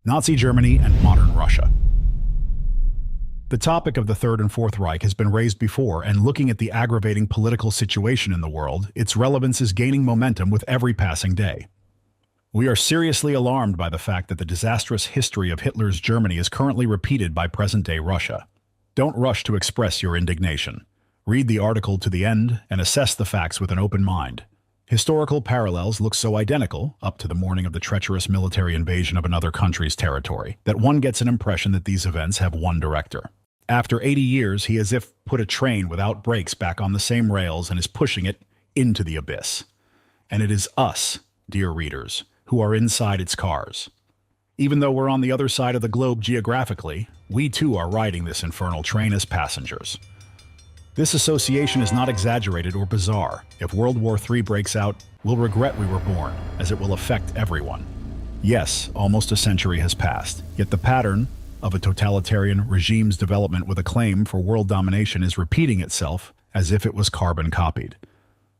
Nazi Germany and modern Russia. The topic of the Third and Fourth Reich has been raised before, and looking at the aggravating political situation in the world, its relevance is gaining momentum with every passing day. We are seriously alarmed by the fact that the disastrous history of Hitler's Germany is currently repeated by present-day Russia. Don't rush to express your indignation. Read the article to the end and assess the facts with an open mind. Historical parallels look so identical, up to the morning of the treacherous military invasion of another country's territory, that one gets an impression that these events have one director. After 80 years, he as if put a train without brakes back on the same rails and is pushing it into the abyss. And it is us, dear readers, who are inside its cars. Even though we're on the other side of the globe geographically, we too are riding this infernal train as passengers. This association is not exaggerated or bizarre. If World War III breaks out, we'll regret we were born, as it will affect everyone. Yes, almost a century has passed, yet the pattern of a totalitarian regime's development with a claim for world domination is repeating itself as if it was carbon copied.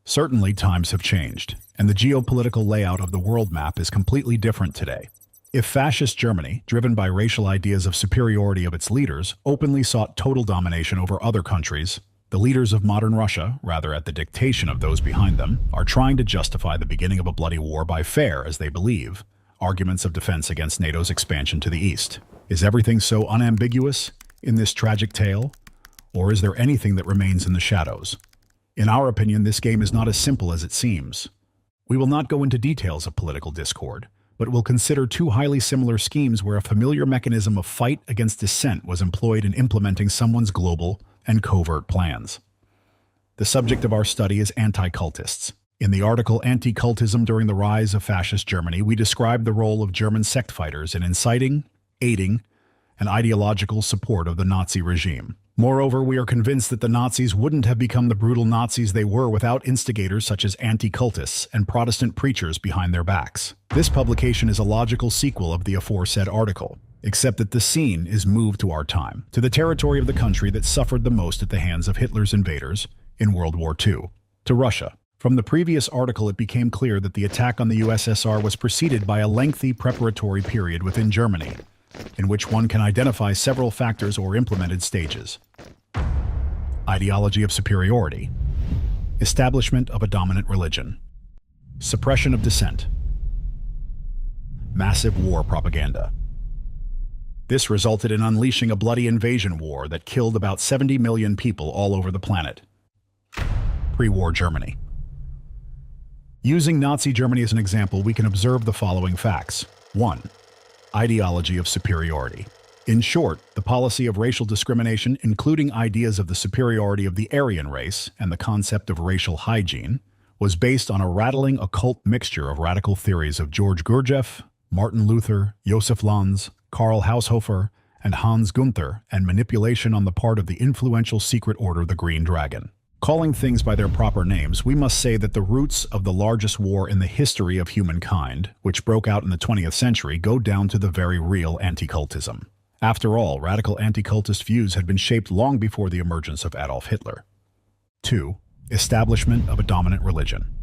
Certainly, times have changed, and the geopolitical layout of the world map is completely different today. If fascist Germany, driven by racial ideas of superiority of its leaders, openly sought total domination over other countries, the leaders of modern Russia, rather at the dictation of those behind them, are trying to justify the beginning of a bloody war by fair, as they believe, arguments of defense against NATO's expansion to the east. Is everything so unambiguous in this tragic tale? Or is there anything that remains in the shadows? In our opinion, this game is not as simple as it seems. We will not go into details of political discord, but will consider two highly similar schemes where a familiar mechanism of fight against dissent was employed in implementing someone's global and covert plans. The subject of our study is anti-cultists. In the article Anti-cultism During the Rise of Fascist Germany, we describe the role of German sect fighters in inciting, aiding, and ideological support of the Nazi regime. Moreover, we are convinced that the Nazis wouldn't have become the brutal Nazis they were without instigators such as anti-cultists and Protestant preachers behind their backs. This publication is a logical sequel of the aforesaid article, except that the scene is moved to our time, to the territory of the country that suffered the most at the hands of Hitler's invaders in World War II, to Russia. From the previous article, it became clear that the attack on the USSR was preceded by a lengthy preparatory period within Germany, in which one can identify several factors or implemented stages. Ideology of superiority. Establishment of a dominant religion. Suppression of dissent. Massive war propaganda. This resulted in unleashing a bloody invasion war that killed about 70 million people all over the planet. Pre-war Germany. Using Nazi Germany as an example, we can observe the following facts. 1. Ideology of superiority. In short, the policy of racial discrimination, including ideas of the superiority of the Aryan race and the concept of racial hygiene, was based on a rattling occult mixture of radical theories of George Gurdjieff, Martin Luther, Josef Lanz, Karl Haushofer, and Hans Gunther, and manipulation on the part of the influential secret order the Green Dragon. Calling things by their proper names, we must say that the roots of the largest war in the history of humankind, which broke out in the 20th century, go down to the very real anti-cultism. After all, radical anti-cultist views had been shaped long before the emergence of Adolf Hitler. 2. Establishment of a dominant religion.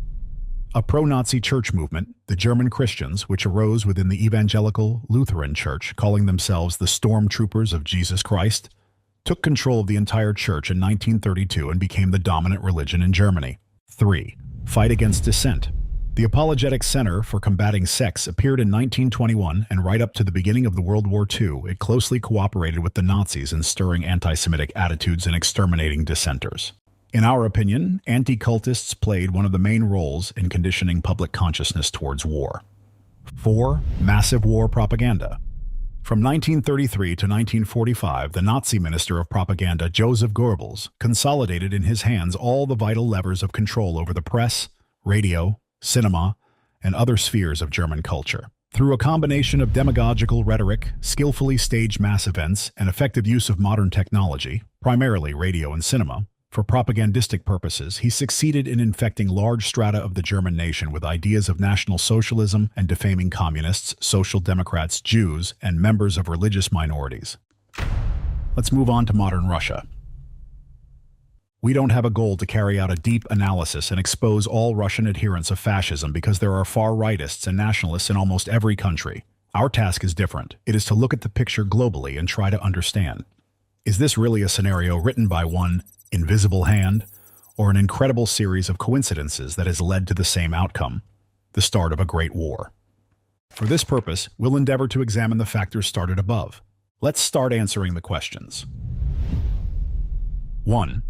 A pro-Nazi church movement, the German Christians, which arose within the evangelical Lutheran Church, calling themselves the Stormtroopers of Jesus Christ, took control of the entire church in 1932 and became the dominant religion in Germany. 3. Fight against dissent. The Apologetic Center for Combating Sects appeared in 1921, and right up to the beginning of the World War II, it closely cooperated with the Nazis in stirring anti-Semitic attitudes and exterminating dissenters. In our opinion, anti-cultists played one of the main roles in conditioning public consciousness towards war. 4. Massive war propaganda. From 1933 to 1945, the Nazi Minister of Propaganda, Joseph Goebbels, consolidated in his hands all the vital levers of control over the press, radio, cinema, and other spheres of German culture. Through a combination of demagogical rhetoric, skillfully staged mass events, and effective use of modern technology, primarily radio and cinema, for propagandistic purposes, he succeeded in infecting large strata of the German nation with ideas of National Socialism and defaming communists, social democrats, Jews, and members of religious minorities. Let's move on to modern Russia. We don't have a goal to carry out a deep analysis and expose all Russian adherents of fascism because there are far-rightists and nationalists in almost every country. Our task is different. It is to look at the picture globally and try to understand. Is this really a scenario written by one invisible hand, or an incredible series of coincidences that has led to the same outcome, the start of a great war? For this purpose, we'll endeavor to examine the factors started above. Let's start answering the questions. 1.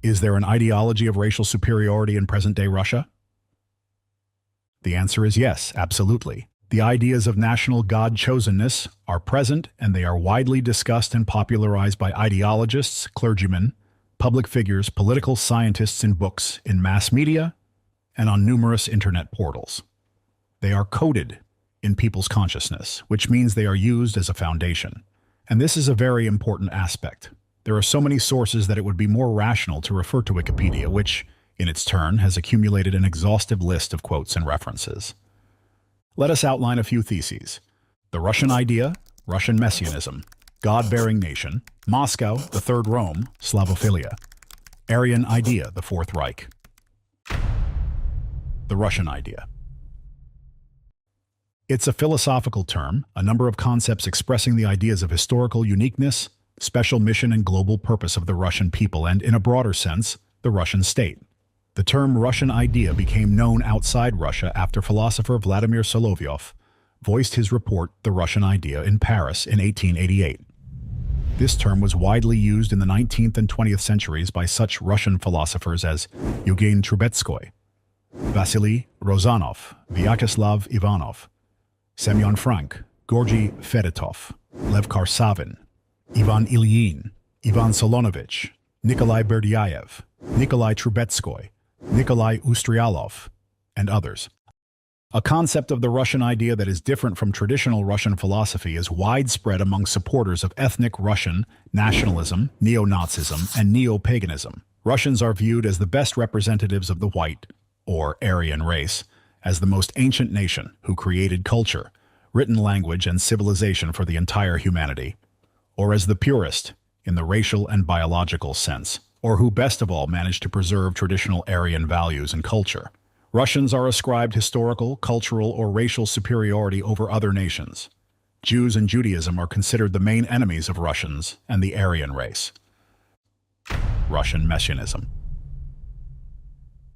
Is there an ideology of racial superiority in present-day Russia? The answer is yes, absolutely. The ideas of national God-chosenness are present, and they are widely discussed and popularized by ideologists, clergymen, public figures, political scientists in books, in mass media, and on numerous internet portals. They are coded in people's consciousness, which means they are used as a foundation. And this is a very important aspect. There are so many sources that it would be more rational to refer to Wikipedia, which, in its turn, has accumulated an exhaustive list of quotes and references. Let us outline a few theses. The Russian idea, Russian messianism, God-bearing nation, Moscow, the Third Rome, Slavophilia, Aryan idea, the Fourth Reich. The Russian idea. It's a philosophical term, a number of concepts expressing the ideas of historical uniqueness, special mission and global purpose of the Russian people and, in a broader sense, the Russian state. The term Russian idea became known outside Russia after philosopher Vladimir Solovyov voiced his report The Russian Idea in Paris in 1888. This term was widely used in the 19th and 20th centuries by such Russian philosophers as Eugen Trubetskoy, Vasily Rozanov, Vyacheslav Ivanov, Semyon Frank, Georgy Fedotov, Lev Karsavin, Ivan Ilyin, Ivan Solonovich, Nikolai Berdyaev, Nikolai Trubetskoy, Nikolai Ustryalov, and others. A concept of the Russian idea that is different from traditional Russian philosophy is widespread among supporters of ethnic Russian nationalism, neo-Nazism, and neo-paganism. Russians are viewed as the best representatives of the white, or Aryan race, as the most ancient nation who created culture, written language, and civilization for the entire humanity, or as the purest, in the racial and biological sense, or who best of all managed to preserve traditional Aryan values and culture. Russians are ascribed historical, cultural, or racial superiority over other nations. Jews and Judaism are considered the main enemies of Russians and the Aryan race. Russian messianism.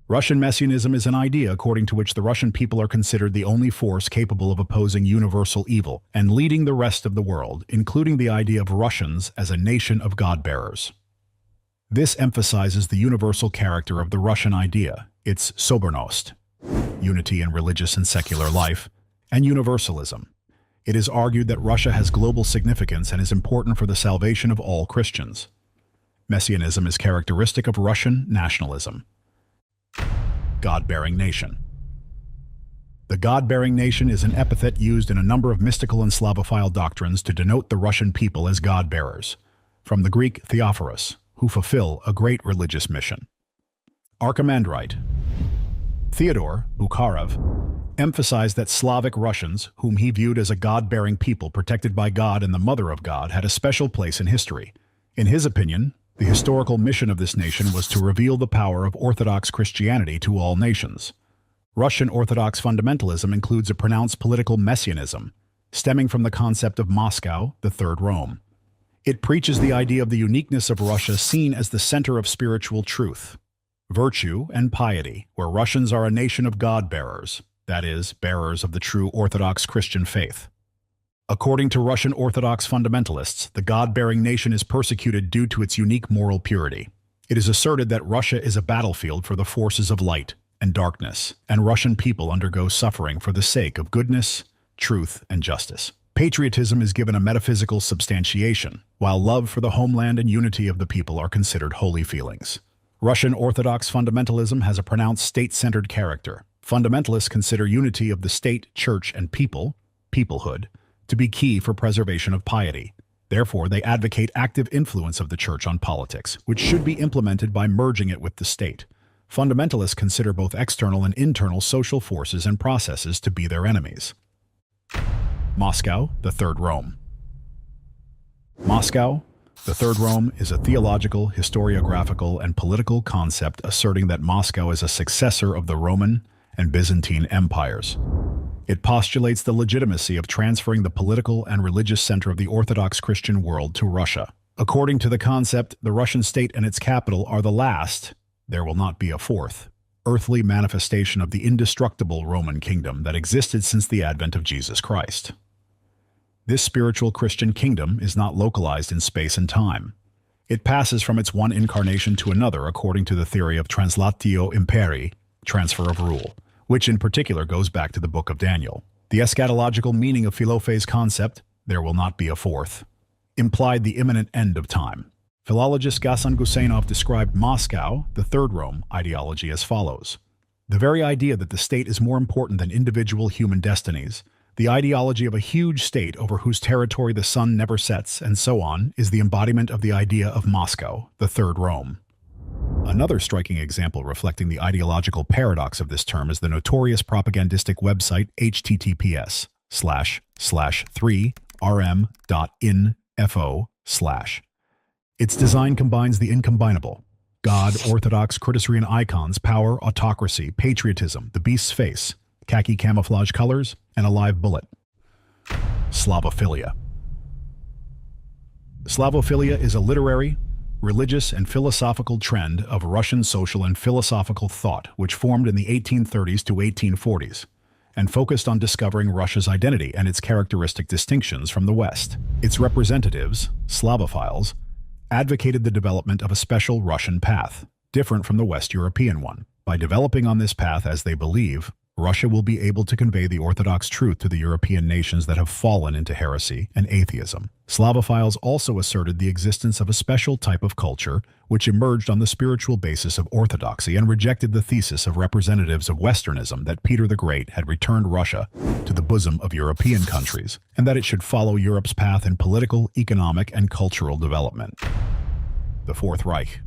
Russian messianism is an idea according to which the Russian people are considered the only force capable of opposing universal evil and leading the rest of the world, including the idea of Russians as a nation of God-bearers. This emphasizes the universal character of the Russian idea, its sobernost, unity in religious and secular life, and universalism. It is argued that Russia has global significance and is important for the salvation of all Christians. Messianism is characteristic of Russian nationalism. God-bearing nation. The God-bearing nation is an epithet used in a number of mystical and Slavophile doctrines to denote the Russian people as God-bearers, from the Greek Theophoros, who fulfill a great religious mission. Archimandrite. Theodore Bukharev emphasized that Slavic Russians, whom he viewed as a God-bearing people protected by God and the Mother of God, had a special place in history. In his opinion, the historical mission of this nation was to reveal the power of Orthodox Christianity to all nations. Russian Orthodox fundamentalism includes a pronounced political messianism, stemming from the concept of Moscow, the Third Rome. It preaches the idea of the uniqueness of Russia seen as the center of spiritual truth, virtue, and piety, where Russians are a nation of God-bearers, that is, bearers of the true Orthodox Christian faith. According to Russian Orthodox fundamentalists, the God-bearing nation is persecuted due to its unique moral purity. It is asserted that Russia is a battlefield for the forces of light and darkness, and Russian people undergo suffering for the sake of goodness, truth, and justice. Patriotism is given a metaphysical substantiation, while love for the homeland and unity of the people are considered holy feelings. Russian Orthodox fundamentalism has a pronounced state-centered character. Fundamentalists consider unity of the state, church, and people, peoplehood, to be key for preservation of piety. Therefore, they advocate active influence of the church on politics, which should be implemented by merging it with the state. Fundamentalists consider both external and internal social forces and processes to be their enemies. Moscow, the Third Rome. Moscow, the Third Rome is a theological, historiographical, and political concept asserting that Moscow is a successor of the Roman and Byzantine empires. It postulates the legitimacy of transferring the political and religious center of the Orthodox Christian world to Russia. According to the concept, the Russian state and its capital are the last, there will not be a fourth, earthly manifestation of the indestructible Roman kingdom that existed since the advent of Jesus Christ. This spiritual Christian kingdom is not localized in space and time. It passes from its one incarnation to another according to the theory of translatio imperii, transfer of rule, which in particular goes back to the book of Daniel. The eschatological meaning of Philophe's concept, there will not be a fourth, implied the imminent end of time. Philologist Ghassan Guseynov described Moscow, the Third Rome, ideology as follows. The very idea that the state is more important than individual human destinies, the ideology of a huge state over whose territory the sun never sets, and so on, is the embodiment of the idea of Moscow, the Third Rome. Another striking example reflecting the ideological paradox of this term is the notorious propagandistic website https://3rm.info/. Its design combines the incombinable: God, Orthodox, Curtisarian icons, power, autocracy, patriotism, the beast's face, khaki camouflage colors, and a live bullet. Slavophilia. Slavophilia is a literary, religious, and philosophical trend of Russian social and philosophical thought which formed in the 1830s to 1840s and focused on discovering Russia's identity and its characteristic distinctions from the West. Its representatives, Slavophiles, advocated the development of a special Russian path, different from the West European one. By developing on this path, as they believe, Russia will be able to convey the Orthodox truth to the European nations that have fallen into heresy and atheism. Slavophiles also asserted the existence of a special type of culture which emerged on the spiritual basis of orthodoxy and rejected the thesis of representatives of Westernism that Peter the Great had returned Russia to the bosom of European countries, and that it should follow Europe's path in political, economic, and cultural development. The Fourth Reich.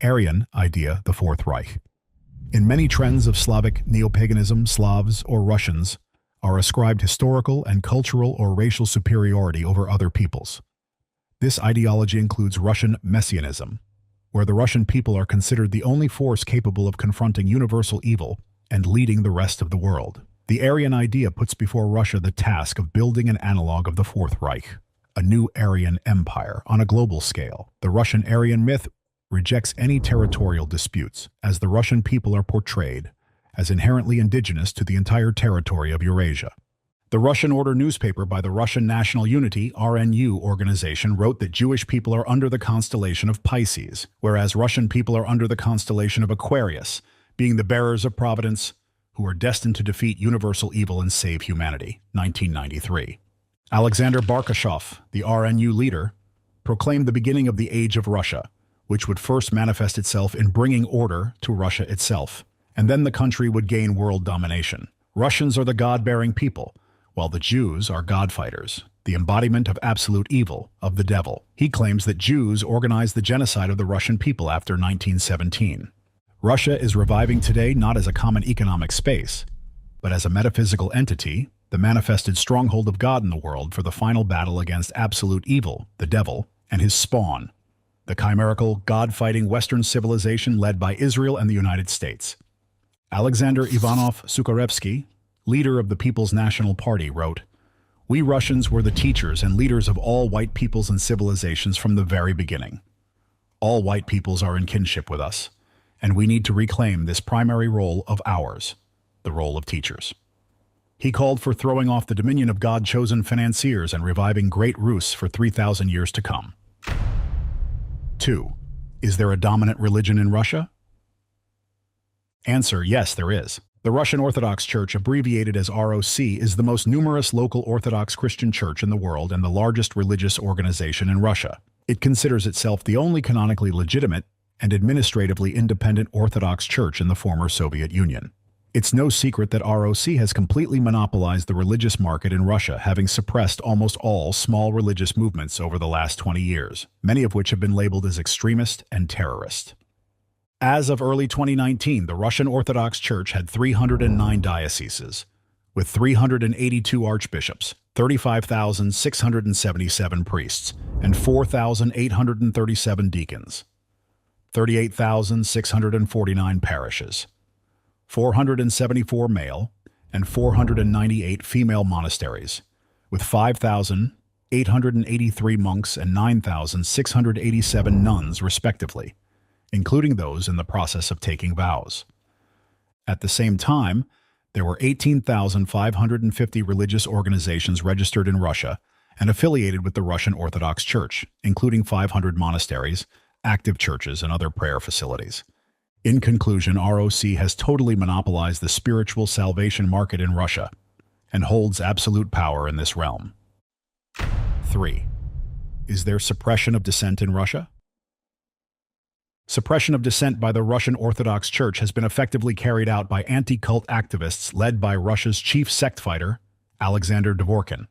Aryan idea, the Fourth Reich. In many trends of Slavic neopaganism, Slavs, or Russians, are ascribed historical and cultural or racial superiority over other peoples. This ideology includes Russian messianism, where the Russian people are considered the only force capable of confronting universal evil and leading the rest of the world. The Aryan idea puts before Russia the task of building an analog of the Fourth Reich, a new Aryan empire on a global scale. The Russian Aryan myth rejects any territorial disputes, as the Russian people are portrayed as inherently indigenous to the entire territory of Eurasia. The Russian Order newspaper by the Russian National Unity (RNU) organization wrote that Jewish people are under the constellation of Pisces, whereas Russian people are under the constellation of Aquarius, being the bearers of providence who are destined to defeat universal evil and save humanity. 1993. Alexander Barkashov, the RNU leader, proclaimed the beginning of the Age of Russia, which would first manifest itself in bringing order to Russia itself, and then the country would gain world domination. Russians are the God-bearing people, while the Jews are God-fighters, the embodiment of absolute evil, of the devil. He claims that Jews organized the genocide of the Russian people after 1917. Russia is reviving today not as a common economic space, but as a metaphysical entity, the manifested stronghold of God in the world for the final battle against absolute evil, the devil, and his spawn, the chimerical, God-fighting Western civilization led by Israel and the United States. Alexander Ivanov Sukharevsky, leader of the People's National Party, wrote, "We Russians were the teachers and leaders of all white peoples and civilizations from the very beginning. All white peoples are in kinship with us, and we need to reclaim this primary role of ours, the role of teachers." He called for throwing off the dominion of God-chosen financiers and reviving Great Rus for 3,000 years to come. 2. Is there a dominant religion in Russia? Answer: yes, there is. The Russian Orthodox Church, abbreviated as ROC, is the most numerous local Orthodox Christian church in the world and the largest religious organization in Russia. It considers itself the only canonically legitimate and administratively independent Orthodox church in the former Soviet Union. It's no secret that ROC has completely monopolized the religious market in Russia, having suppressed almost all small religious movements over the last 20 years, many of which have been labeled as extremist and terrorist. As of early 2019, the Russian Orthodox Church had 309 dioceses, with 382 archbishops, 35,677 priests, and 4,837 deacons, 38,649 parishes, 474 male and 498 female monasteries, with 5,883 monks and 9,687 nuns, respectively, including those in the process of taking vows. At the same time, there were 18,550 religious organizations registered in Russia and affiliated with the Russian Orthodox Church, including 500 monasteries, active churches, and other prayer facilities. In conclusion, ROC has totally monopolized the spiritual salvation market in Russia and holds absolute power in this realm. 3. Is there suppression of dissent in Russia? Suppression of dissent by the Russian Orthodox Church has been effectively carried out by anti-cult activists led by Russia's chief sect fighter, Alexander Dvorkin.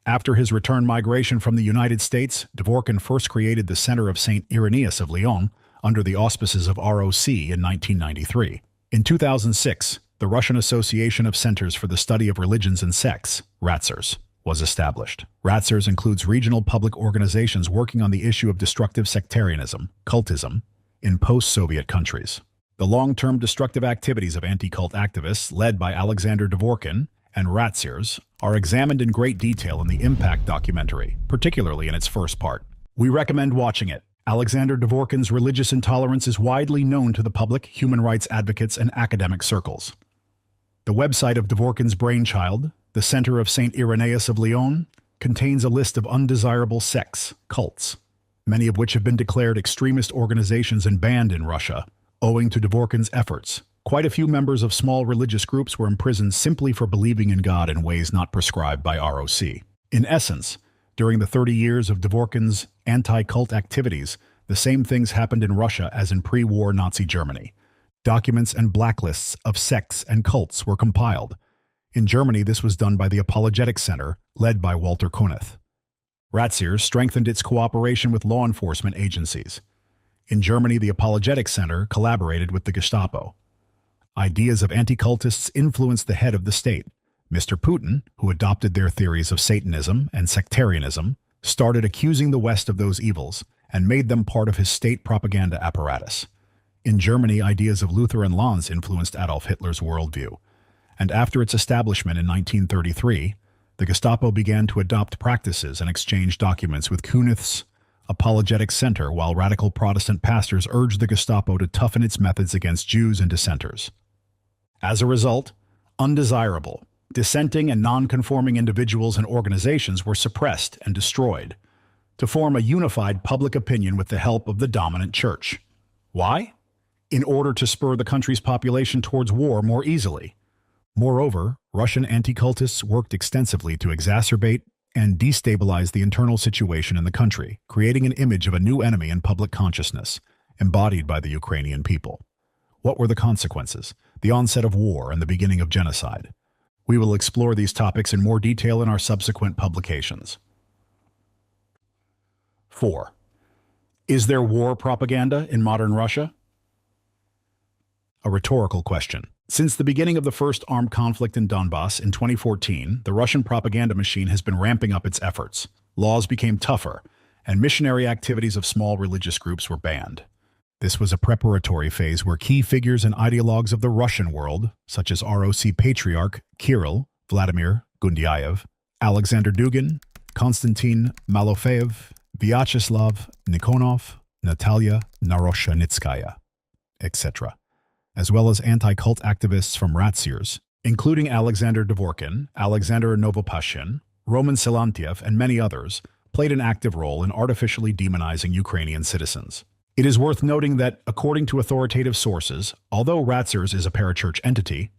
After his return migration from the United States, Dvorkin first created the Center of St. Irenaeus of Lyon under the auspices of ROC in 1993. In 2006, the Russian Association of Centers for the Study of Religions and Sects, RATSERS, was established. RATSERS includes regional public organizations working on the issue of destructive sectarianism, cultism, in post-Soviet countries. The long-term destructive activities of anti-cult activists led by Alexander Dvorkin and RATSERS are examined in great detail in the Impact documentary, particularly in its first part. We recommend watching it. Alexander Dvorkin's religious intolerance is widely known to the public, human rights advocates, and academic circles. The website of Dvorkin's brainchild, the Center of St. Irenaeus of Lyon, contains a list of undesirable sects, cults, many of which have been declared extremist organizations and banned in Russia, owing to Dvorkin's efforts. Quite a few members of small religious groups were imprisoned simply for believing in God in ways not prescribed by ROC. In essence, during the 30 years of Dvorkin's anti-cult activities, the same things happened in Russia as in pre-war Nazi Germany. Documents and blacklists of sects and cults were compiled. In Germany, this was done by the Apologetic Center, led by Walter Koneth. RATSERS strengthened its cooperation with law enforcement agencies. In Germany, the Apologetic Center collaborated with the Gestapo. Ideas of anti-cultists influenced the head of the state. Mr. Putin, who adopted their theories of Satanism and sectarianism, started accusing the West of those evils and made them part of his state propaganda apparatus. In Germany, ideas of Lutheran Lanz influenced Adolf Hitler's worldview. And after its establishment in 1933, the Gestapo began to adopt practices and exchange documents with Koneth's Apologetic Center, while radical Protestant pastors urged the Gestapo to toughen its methods against Jews and dissenters. As a result, undesirable, dissenting and non-conforming individuals and organizations were suppressed and destroyed to form a unified public opinion with the help of the dominant church. Why? In order to spur the country's population towards war more easily. Moreover, Russian anti-cultists worked extensively to exacerbate and destabilize the internal situation in the country, creating an image of a new enemy in public consciousness, embodied by the Ukrainian people. What were the consequences? The onset of war and the beginning of genocide. We will explore these topics in more detail in our subsequent publications. 4. Is there war propaganda in modern Russia? A rhetorical question. Since the beginning of the first armed conflict in Donbass in 2014, the Russian propaganda machine has been ramping up its efforts. Laws became tougher, and missionary activities of small religious groups were banned. This was a preparatory phase where key figures and ideologues of the Russian world, such as ROC Patriarch Kirill, Vladimir Gundyaev, Alexander Dugin, Konstantin Malofeev, Vyacheslav Nikonov, Natalia Naroshenitskaya, etc., as well as anti-cult activists from RATSERS, including Alexander Dvorkin, Alexander Novopashin, Roman Silantiev, and many others, played an active role in artificially demonizing Ukrainian citizens. It is worth noting that, according to authoritative sources, although RATSERS is a parachurch entity,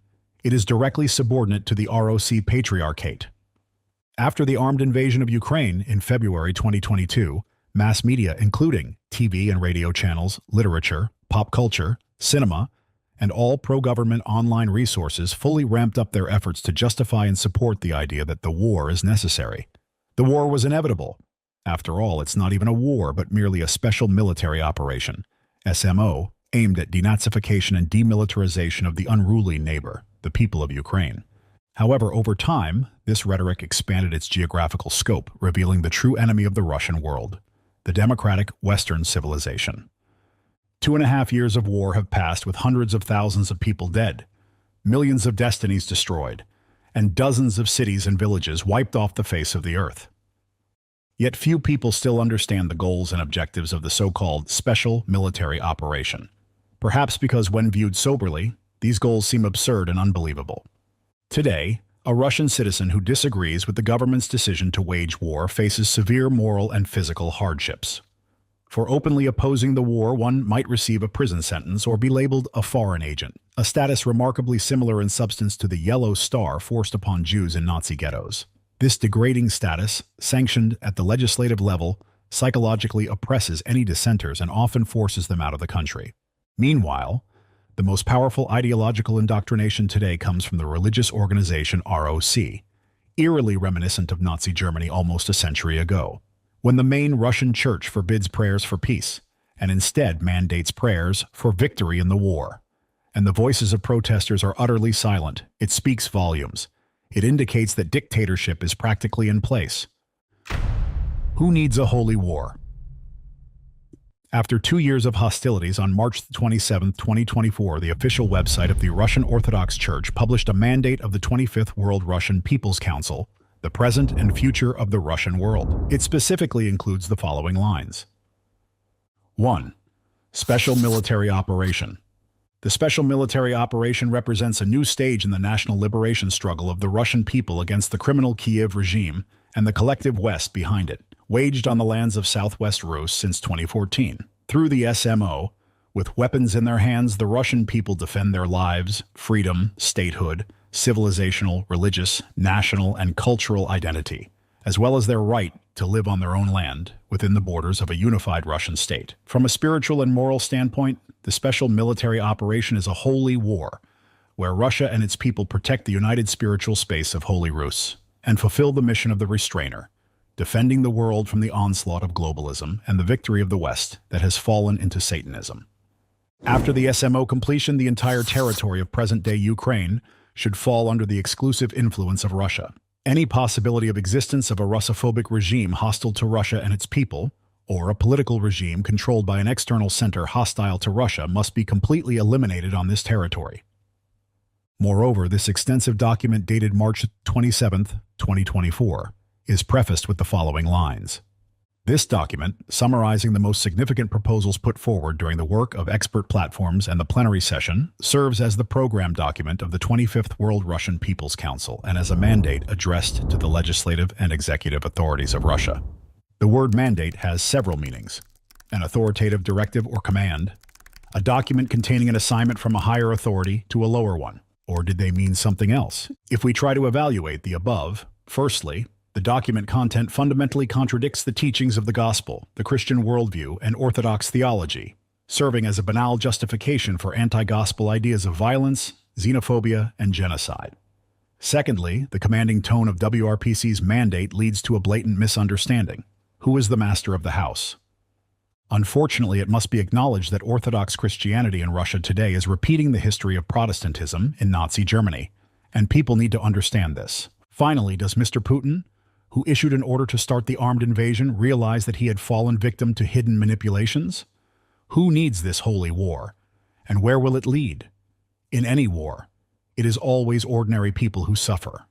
it is directly subordinate to the ROC Patriarchate. After the armed invasion of Ukraine in February 2022, mass media, including TV and radio channels, literature, pop culture, cinema, and all pro-government online resources fully ramped up their efforts to justify and support the idea that the war is necessary. The war was inevitable. After all, it's not even a war, but merely a special military operation, SMO, aimed at denazification and demilitarization of the unruly neighbor, the people of Ukraine. However, over time, this rhetoric expanded its geographical scope, revealing the true enemy of the Russian world, the democratic Western civilization. 2.5 years of war have passed with hundreds of thousands of people dead, millions of destinies destroyed, and dozens of cities and villages wiped off the face of the earth. Yet few people still understand the goals and objectives of the so-called special military operation. Perhaps because when viewed soberly, these goals seem absurd and unbelievable. Today, a Russian citizen who disagrees with the government's decision to wage war faces severe moral and physical hardships. For openly opposing the war, one might receive a prison sentence or be labeled a foreign agent, a status remarkably similar in substance to the yellow star forced upon Jews in Nazi ghettos. This degrading status, sanctioned at the legislative level, psychologically oppresses any dissenters and often forces them out of the country. Meanwhile, the most powerful ideological indoctrination today comes from the religious organization ROC, eerily reminiscent of Nazi Germany almost a century ago, when the main Russian church forbids prayers for peace and instead mandates prayers for victory in the war. And the voices of protesters are utterly silent. It speaks volumes. It indicates that dictatorship is practically in place. Who needs a holy war? After 2 years of hostilities, on March 27, 2024, the official website of the Russian Orthodox Church published a mandate of the 25th World Russian People's Council, the present and future of the Russian world. It specifically includes the following lines. 1. Special military operation. The special military operation represents a new stage in the national liberation struggle of the Russian people against the criminal Kiev regime and the collective West behind it, waged on the lands of Southwest Rus since 2014. Through the SMO, with weapons in their hands, the Russian people defend their lives, freedom, statehood, civilizational, religious, national, and cultural identity, as well as their right to live on their own land within the borders of a unified Russian state. From a spiritual and moral standpoint, the special military operation is a holy war, where Russia and its people protect the united spiritual space of Holy Rus and fulfill the mission of the restrainer, defending the world from the onslaught of globalism and the victory of the West that has fallen into Satanism. After the SMO completion, the entire territory of present-day Ukraine should fall under the exclusive influence of Russia. Any possibility of existence of a Russophobic regime hostile to Russia and its people, or a political regime controlled by an external center hostile to Russia, must be completely eliminated on this territory. Moreover, this extensive document dated March 27, 2024, is prefaced with the following lines. This document, summarizing the most significant proposals put forward during the work of expert platforms and the plenary session, serves as the program document of the 25th World Russian People's Council and as a mandate addressed to the legislative and executive authorities of Russia. The word mandate has several meanings: an authoritative directive or command, a document containing an assignment from a higher authority to a lower one, or did they mean something else? If we try to evaluate the above, firstly, the document content fundamentally contradicts the teachings of the gospel, the Christian worldview, and Orthodox theology, serving as a banal justification for anti-gospel ideas of violence, xenophobia, and genocide. Secondly, the commanding tone of WRPC's mandate leads to a blatant misunderstanding. Who is the master of the house? Unfortunately, it must be acknowledged that Orthodox Christianity in Russia today is repeating the history of Protestantism in Nazi Germany, and people need to understand this. Finally, does Mr. Putin, who issued an order to start the armed invasion, realize that he had fallen victim to hidden manipulations? Who needs this holy war? And where will it lead? In any war, it is always ordinary people who suffer.